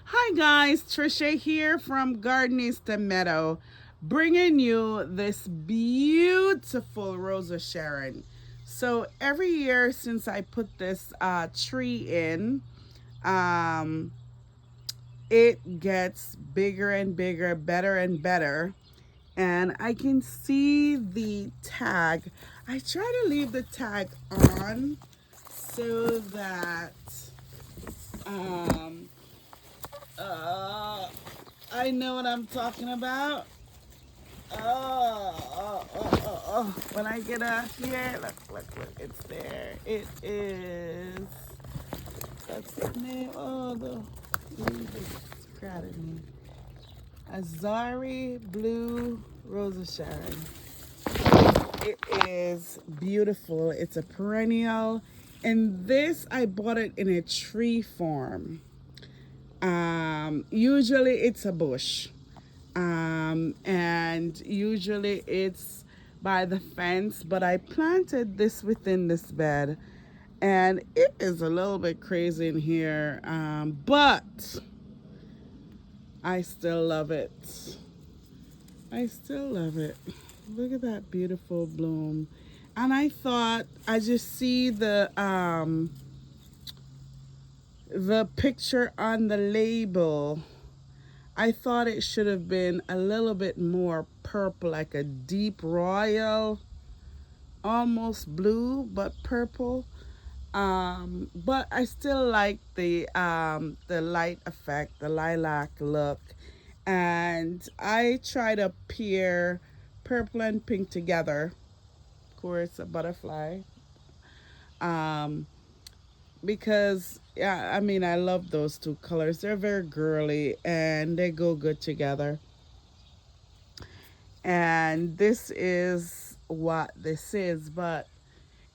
Hi guys, Trisha here from Gardenista Meadow, bringing you this beautiful Rosa Sharon. So every year since I put this tree in, um, it gets bigger and bigger, better and better. And I can see the tag. I try to leave the tag on so that um, uh, I know what I'm talking about. Oh. When I get up here, look, it's there. It is. That's the name. Oh, the leaf is crowded me. Azari Blue Rosa Sharon. It is beautiful. It's a perennial. And this, I bought it in a tree form. Usually it's a bush. And usually it's by the fence, but I planted this within this bed, and it is a little bit crazy in here, but I still love it. I still love it. Look at that beautiful bloom. And I thought I just see the picture on the label. I thought it should have been a little bit more purple, like a deep royal, almost blue, but purple. But I still like the light effect, the lilac look. And I try to pair purple and pink together. Of course, a butterfly. Um, because yeah, I mean I love those two colors. They're very girly and they go good together. And this is what this is, but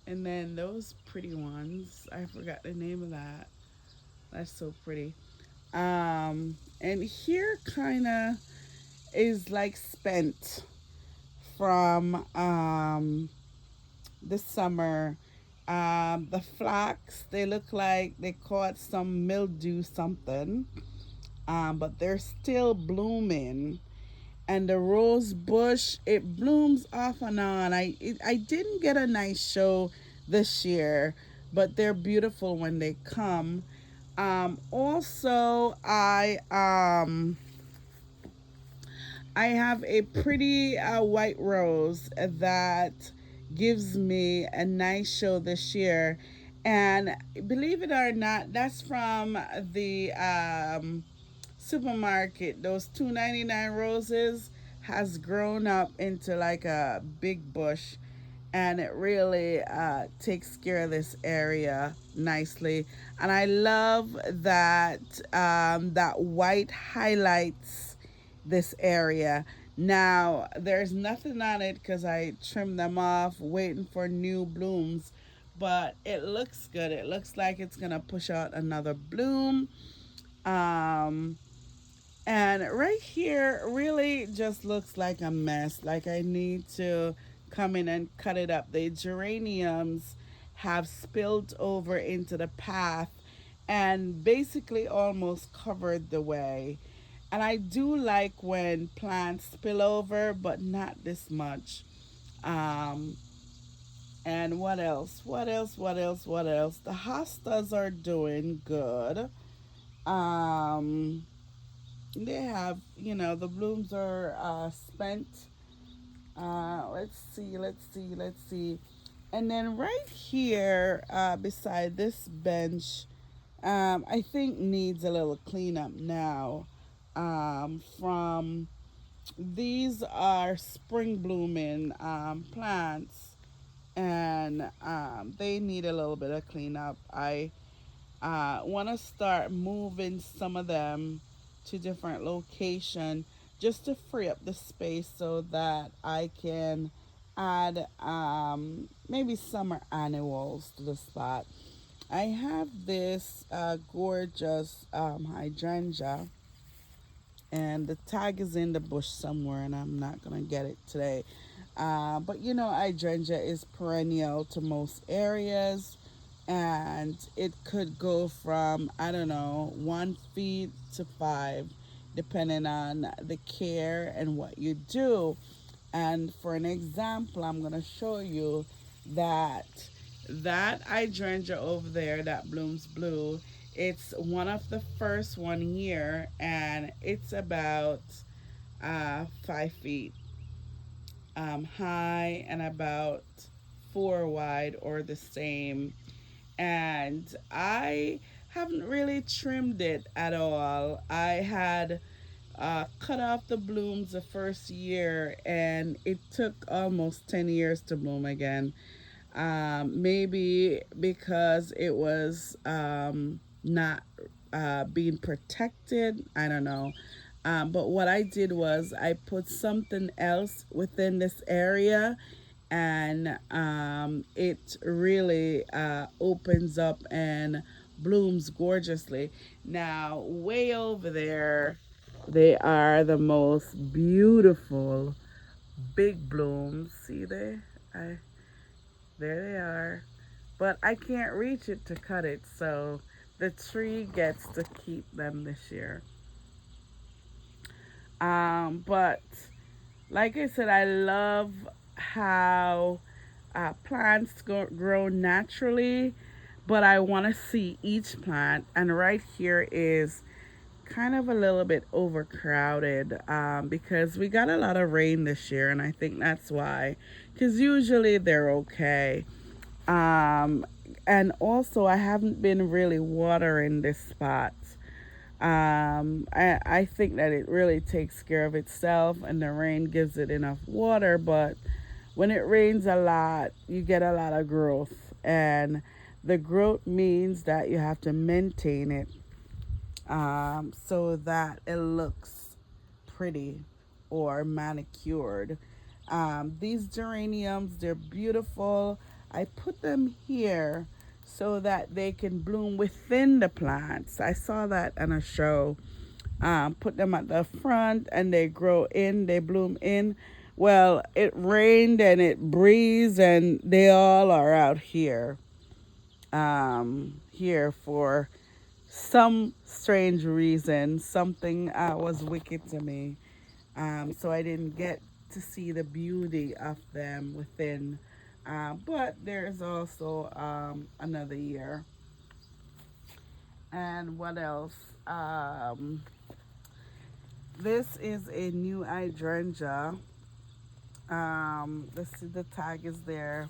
and then those pretty ones, I forgot the name of that. That's so pretty. And here kind of is like spent from the summer. The flax, they look like they caught some mildew something, but they're still blooming. And the rose bush, it blooms off and on. I didn't get a nice show this year, but they're beautiful when they come. Also, I have a pretty white rose that gives me a nice show this year. And believe it or not, that's from the supermarket. Those 2.99 roses has grown up into like a big bush, and it really takes care of this area nicely. And I love that that white highlights this area. Now there's nothing on it because I trimmed them off, waiting for new blooms. But it looks good. It looks like it's gonna push out another bloom. Um, and right here really just looks like a mess. Like I need to come in and cut it up. The geraniums have spilled over into the path and basically almost covered the way. And I do like when plants spill over, but not this much. Um, and what else? What else? The hostas are doing good. Um, they have, the blooms are spent. Let's see. And then right here, beside this bench, I think needs a little cleanup now. From these are spring blooming plants, and they need a little bit of cleanup. I want to start moving some of them to different location just to free up the space so that I can add maybe summer annuals to the spot. I have this gorgeous hydrangea, and the tag is in the bush somewhere, and I'm not gonna get it today. But hydrangea is perennial to most areas, and it could go from, I don't know, 1 feet to 5, depending on the care and what you do. And for an example, I'm going to show you that that hydrangea over there that blooms blue, it's one of the first one here, and it's about 5 feet high and about 4 wide or the same. And I haven't really trimmed it at all. I had cut off the blooms the first year, and it took almost 10 years to bloom again. Maybe because it was not being protected. I don't know. But what I did was I put something else within this area, and it really opens up and blooms gorgeously. Now, way over there, they are the most beautiful big blooms. See there? There they are. But I can't reach it to cut it, so the tree gets to keep them this year. But like I said, I love how plants grow naturally, but I want to see each plant. And right here is kind of a little bit overcrowded because we got a lot of rain this year, and I think that's why. Because usually they're okay. Um, and also, I haven't been really watering this spot. I think that it really takes care of itself, and the rain gives it enough water. But when it rains a lot, you get a lot of growth, and the growth means that you have to maintain it so that it looks pretty or manicured. These geraniums, they're beautiful. I put them here so that they can bloom within the plants. I saw that on a show. Put them at the front and they grow in, they bloom in. Well, it rained and it breezed, and they all are out here for some strange reason. Something was wicked to me. So I didn't get to see the beauty of them within. But there's also another year. And what else? This is a new hydrangea. The tag is there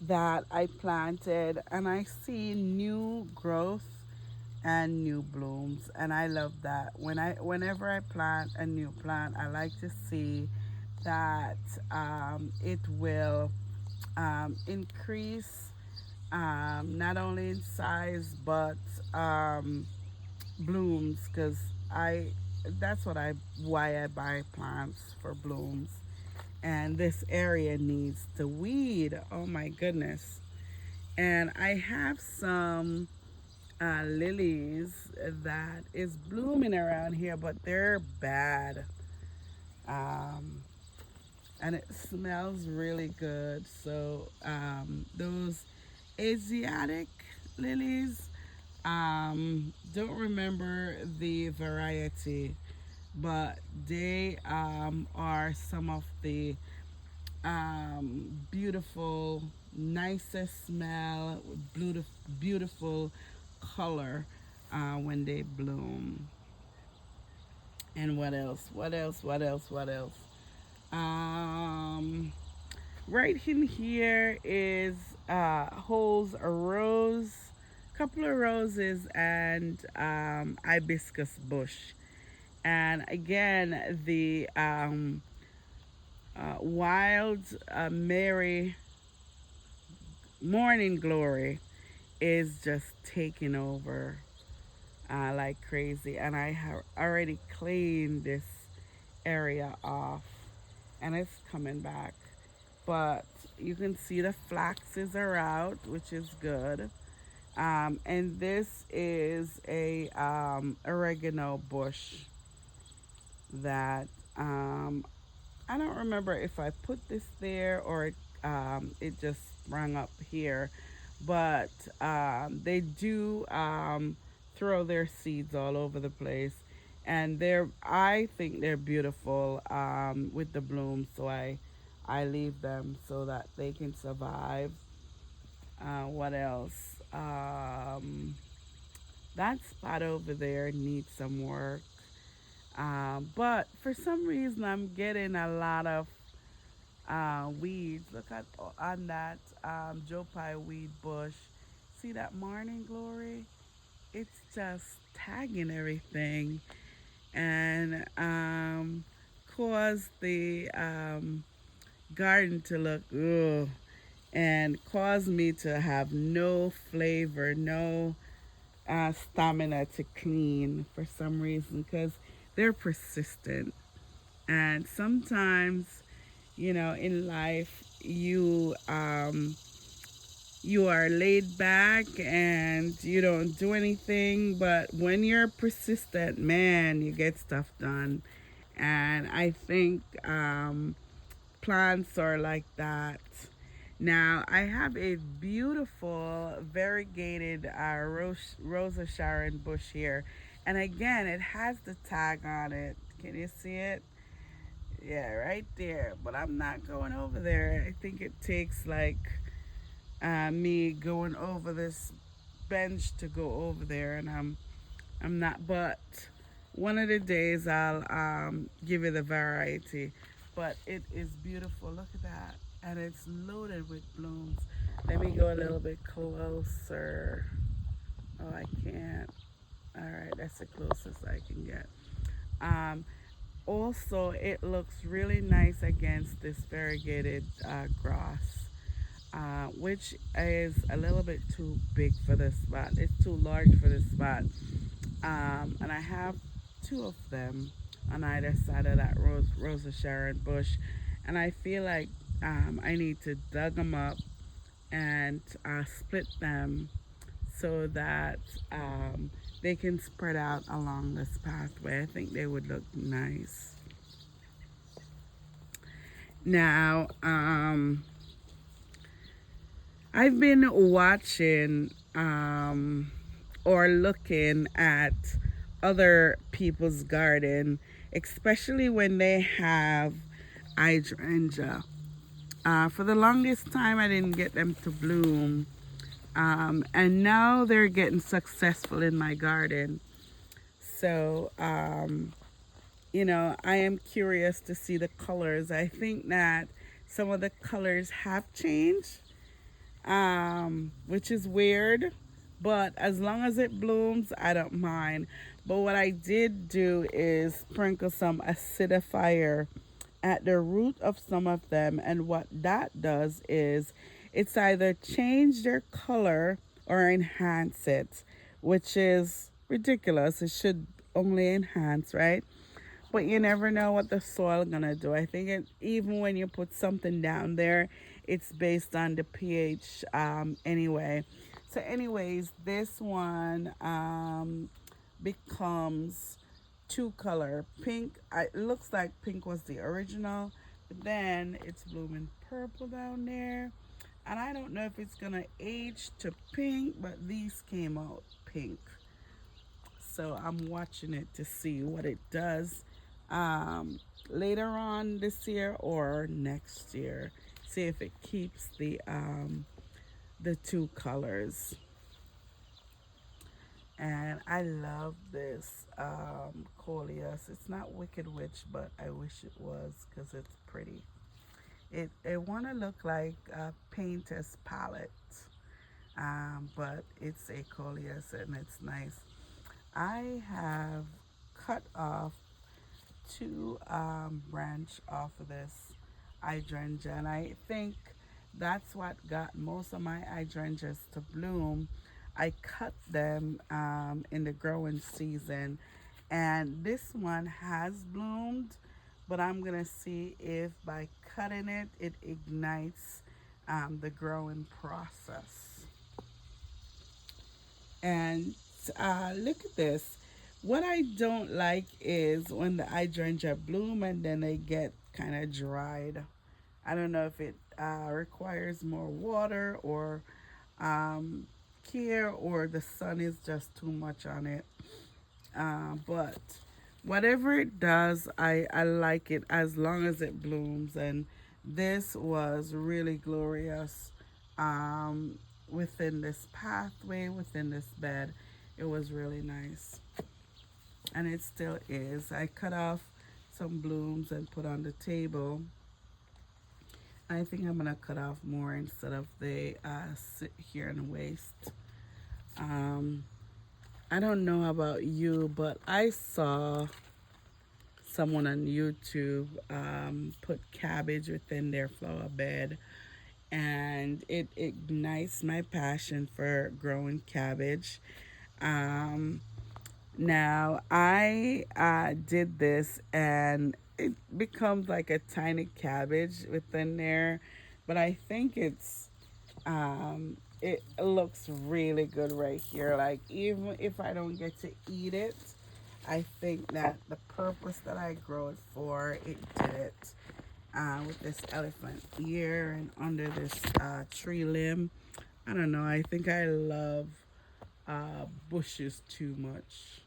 that I planted, and I see new growth and new blooms, and I love that. Whenever I plant a new plant, I like to see that it will increase not only in size but blooms, because I that's what I why I buy plants, for blooms. And this area needs to weed. Oh my goodness. And I have some lilies that is blooming around here, but they're bad. Um, and it smells really good. So those Asiatic lilies, don't remember the variety, but they are some of the beautiful, nicest smell, beautiful color when they bloom. And what else? What else? What else? What else? Um, right in here is holds a rose, couple of roses, and hibiscus bush. And again, the wild Mary morning glory is just taking over like crazy. And I have already cleaned this area off, and it's coming back. But you can see the flaxes are out, which is good. And this is a oregano bush that I don't remember if I put this there or it just sprung up here. but they do throw their seeds all over the place, and I think they're beautiful with the blooms. So I leave them so that they can survive. What else? That spot over there needs some work. But for some reason, I'm getting a lot of weeds. Look at on that Joe Pye weed bush. See that morning glory? It's just tagging everything and cause the garden to look ugh, and cause me to have no flavor, no stamina to clean for some reason because they're persistent. And sometimes, in life, you are laid back and you don't do anything, but when you're persistent, man, you get stuff done. And I think plants are like that. Now, I have a beautiful variegated Rosa Sharon bush here. And again, it has the tag on it. Can you see it? Yeah, right there. But I'm not going over there. I think it takes like me going over this bench to go over there, and I'm not. But one of the days I'll give you the variety. But it is beautiful. Look at that, and it's loaded with blooms. Let me go a little bit closer. Oh, I can't. All right, that's the closest I can get. Um, Also, it looks really nice against this variegated grass, which is a little bit too big for this spot. It's too large for this spot. And I have two of them on either side of that Rosa Sharon bush. And I feel like I need to dug them up and split them so that they can spread out along this pathway. I think they would look nice. Now, I've been watching or looking at other people's garden, especially when they have hydrangea. For the longest time, I didn't get them to bloom, and now they're getting successful in my garden. So, I am curious to see the colors. I think that some of the colors have changed, which is weird. But as long as it blooms, I don't mind. But what I did do is sprinkle some acidifier at the root of some of them. And what that does is it's either change their color or enhance it, which is ridiculous. It should only enhance, right? But you never know what the soil gonna do. I think even when you put something down there, it's based on the pH anyway. So, anyways, this one becomes two color pink. It looks like pink was the original, but then it's blooming purple down there. And I don't know if it's gonna age to pink, but these came out pink. So I'm watching it to see what it does later on this year or next year. See if it keeps the two colors. And I love this coleus. It's not Wicked Witch, but I wish it was because it's pretty. It want to look like a painter's palette, but it's a coleus and it's nice. I have cut off two branch off of this hydrangea, and I think that's what got most of my hydrangeas to bloom. I cut them in the growing season, and this one has bloomed, but I'm gonna see if by cutting it, it ignites the growing process. And look at this. What I don't like is when the hydrangea bloom and then they get kind of dried. I don't know if it requires more water or um, care, or the sun is just too much on it. But whatever it does, I like it as long as it blooms. And this was really glorious within this pathway, within this bed. It was really nice. And it still is. I cut off some blooms and put on the table. I think I'm gonna cut off more instead of they sit here and waste. Um, I don't know about you, but I saw someone on YouTube put cabbage within their flower bed, and it ignites my passion for growing cabbage. Um, Now, I did this, and it becomes like a tiny cabbage within there, but I think it looks really good right here. Like, even if I don't get to eat it, I think that the purpose that I grow it for, it did it. With this elephant ear and under this tree limb. I don't know. I think I love bushes too much.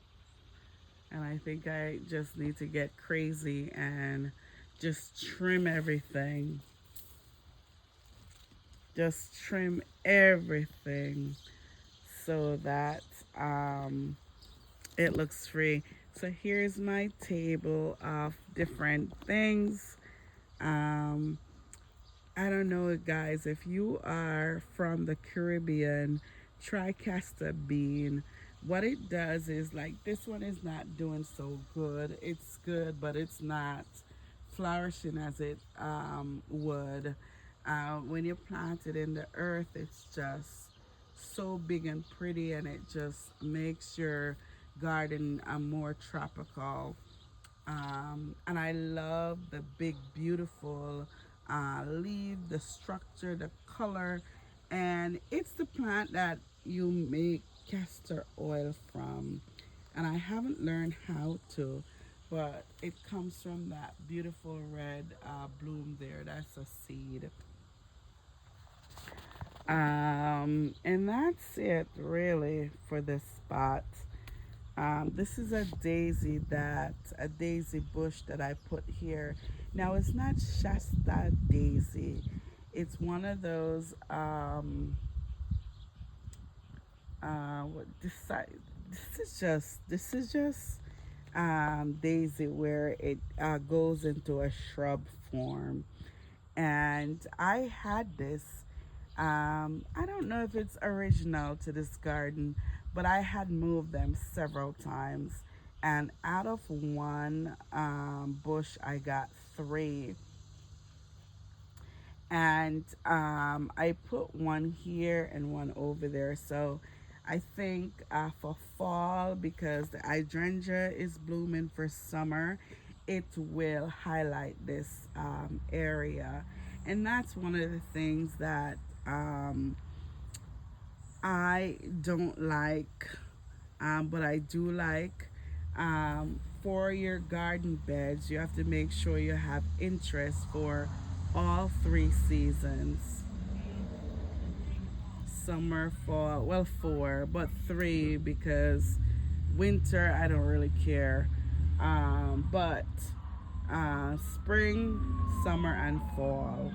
And I think I just need to get crazy and just trim everything. Just trim everything so that it looks free. So here's my table of different things. Um, I don't know, guys, if you are from the Caribbean, try castor bean. What it does is, like, this one is not doing so good. It's good, but it's not flourishing as it would. When you plant it in the earth, it's just so big and pretty, and it just makes your garden more tropical. And I love the big, beautiful leaf, the structure, the color, and it's the plant that you make castor oil from. And I haven't learned how to, but it comes from that beautiful red bloom there. That's a seed. And that's it really for this spot. This is a daisy bush that I put here. Now it's not Shasta daisy. It's one of those what this is just daisy where it goes into a shrub form. And I had this. I don't know if it's original to this garden, but I had moved them several times. And out of one bush, I got three. And I put one here and one over there. So I think for fall, because the hydrangea is blooming for summer, it will highlight this area. And that's one of the things that I don't like, but I do like. For your garden beds, you have to make sure you have interest for all three seasons: summer, fall, well, four, but three because winter, I don't really care. But spring, summer, and fall.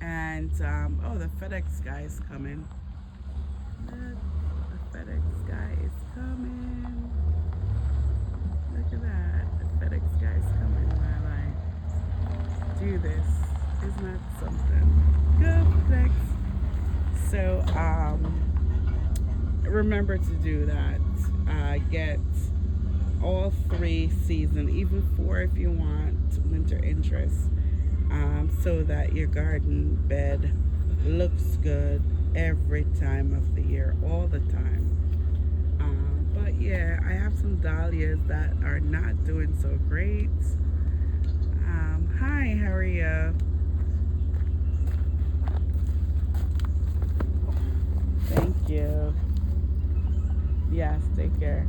And oh, the FedEx guy is coming. The FedEx guy is coming. Look at that. The FedEx guy is coming while I do this. Isn't that something? Good FedEx. So remember to do that. Get all three seasons, even four if you want, winter interest, so that your garden bed looks good every time of the year, all the time. But yeah, I have some dahlias that are not doing so great. Hi, how are you? Thank you. Yes, take care.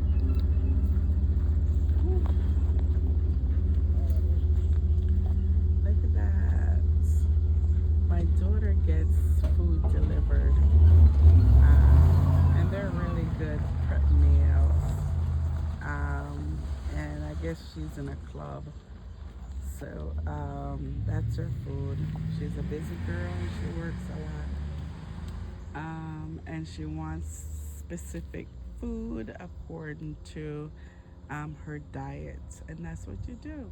Look at that. My my daughter gets food delivered, and they're really good prep meals. And I guess she's in a club, so that's her food. She's a busy girl. She works a lot, and she wants specific food according to her diet, and that's what you do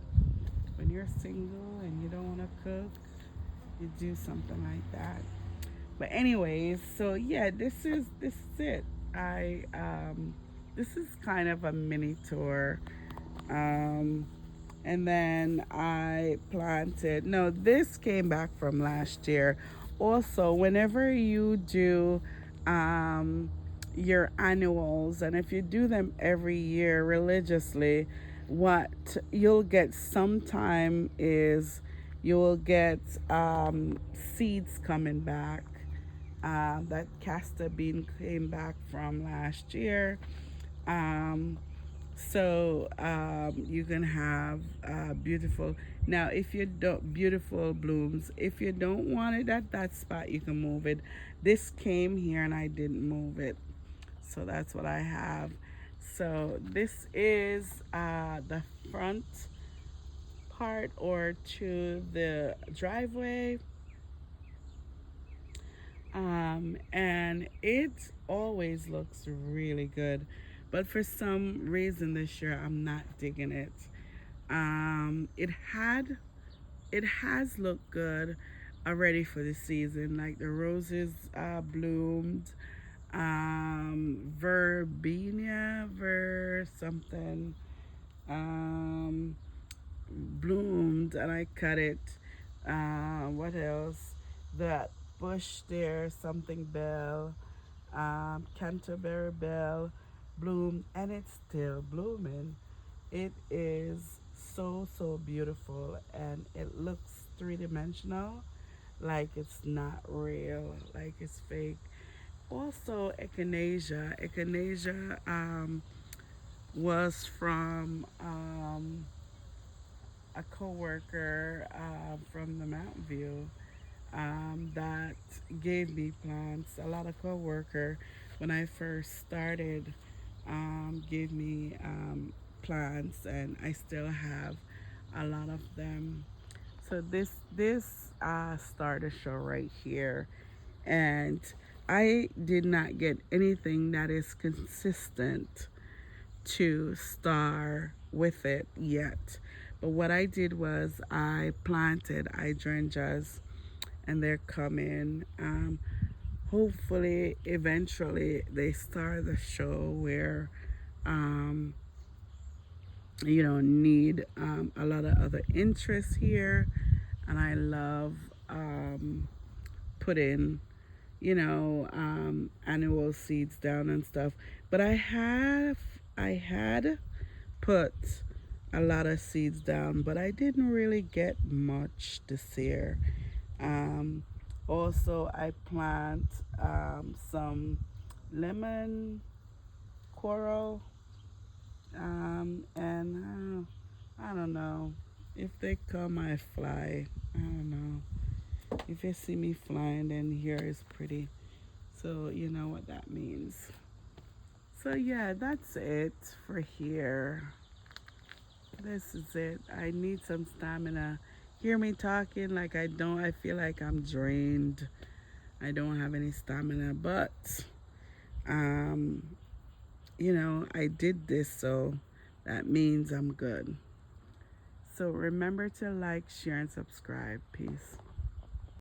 when you're single and you don't want to cook. You do something like that. But anyways, so yeah, this is it. I This is kind of a mini tour. Um and then I planted. No, this came back from last year. Also, whenever you do um your annuals, and if you do them every year religiously, what you'll get sometime is you will get seeds coming back. That castor bean came back from last year. Um, you can have beautiful. Now, if you don't beautiful blooms, if you don't want it at that spot, you can move it. This came here and I didn't move it, so that's what I have. So this is the front part or to the driveway, and it always looks really good. But for some reason this year, I'm not digging it. It had it has looked good already for the season. Like the roses bloomed, verbena, ver something, um, bloomed, and I cut it. What else? That bush there, something bell, Canterbury bell, bloomed, and it's still blooming. It is so beautiful, and it looks three-dimensional, like it's not real, like it's fake. Also, echinacea was from a coworker from the Mountain View that gave me plants. A lot of coworker when I first started gave me plants, and I still have a lot of them. So this starter show right here, and I did not get anything that is consistent to star with it yet. But what I did was I planted hydrangeas, and they're coming. Hopefully, eventually, they start the show where um, you don't need a lot of other interests here. And I love putting, annual seeds down and stuff. But I had put a lot of seeds down, but I didn't really get much this year. Um, Also, I plant some lemon coral, and I don't know. If they come, I fly. I don't know. If you see me flying, then here is pretty. So you know what that means. So yeah, that's it for here. This is it. I need some stamina. Hear me talking like I don't. I feel like I'm drained. I don't have any stamina, but um, I did this, so that means I'm good. So remember to like, share, and subscribe. Peace.